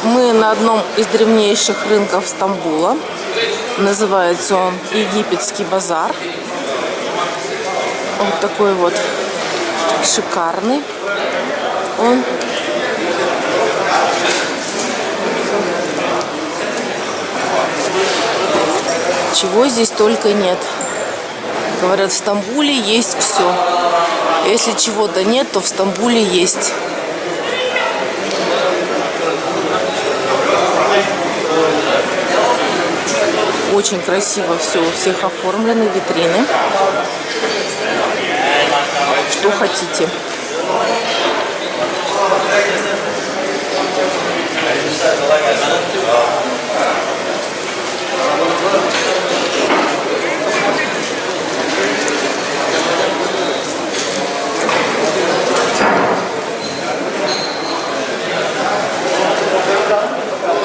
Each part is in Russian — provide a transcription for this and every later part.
Мы на одном из древнейших рынков Стамбула. Называется он Египетский базар. Вот такой вот шикарный он. Чего здесь только нет. Говорят, в Стамбуле есть все. Если чего-то нет, то в Стамбуле есть. Очень красиво все, у всех оформлены витрины. Что хотите.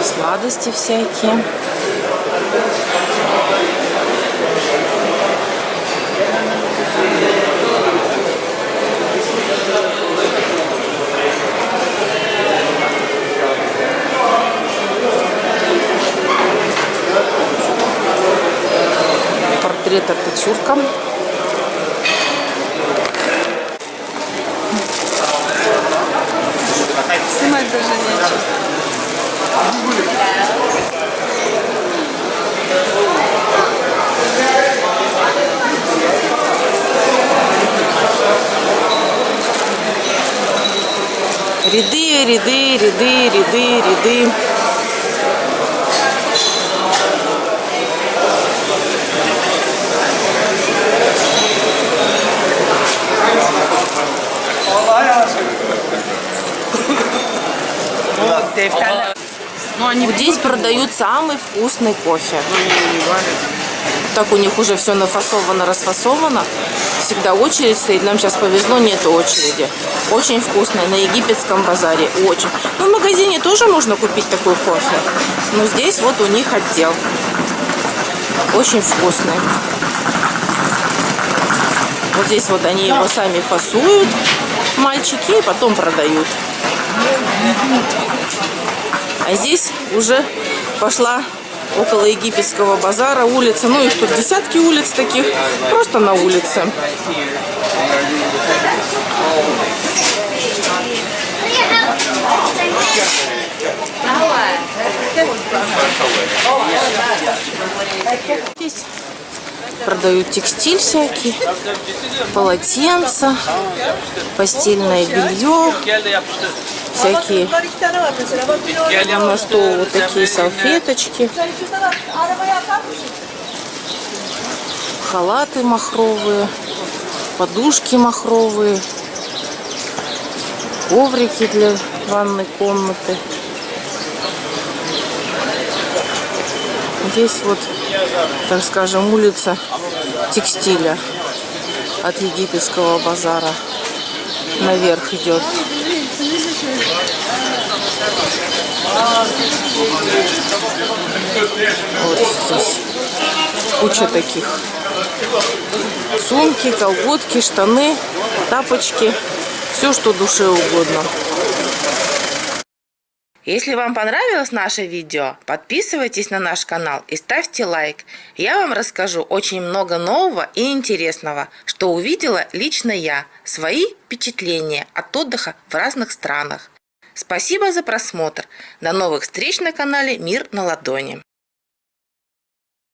Сладости всякие. Портрет Ататюрка. Снимать даже нечего. Ряды, ряды, ряды, ряды, ряды. Вот здесь продают самый вкусный кофе. Так у них уже все нафасовано, расфасовано. Всегда очередь стоит. Нам сейчас повезло, нету очереди. Очень вкусный на египетском базаре. Очень. Ну, в магазине тоже можно купить такой кофе. Но здесь вот у них отдел. Очень вкусный. Вот здесь вот они его сами фасуют, мальчики, и потом продают. А здесь уже пошла около египетского базара улица. Ну, их тут десятки улиц таких, просто на улице. Здесь продают текстиль всякий, полотенца, постельное белье, всякие на стол вот такие салфеточки, халаты махровые, подушки махровые, коврики для ванной комнаты. Здесь вот, так скажем, улица текстиля от египетского базара наверх идет. Вот здесь куча таких. Сумки, колготки, штаны, тапочки. Все, что душе угодно. Если вам понравилось наше видео, подписывайтесь на наш канал и ставьте лайк. Я вам расскажу очень много нового и интересного, что увидела лично я, свои впечатления от отдыха в разных странах. Спасибо за просмотр. До новых встреч на канале Мир на ладони.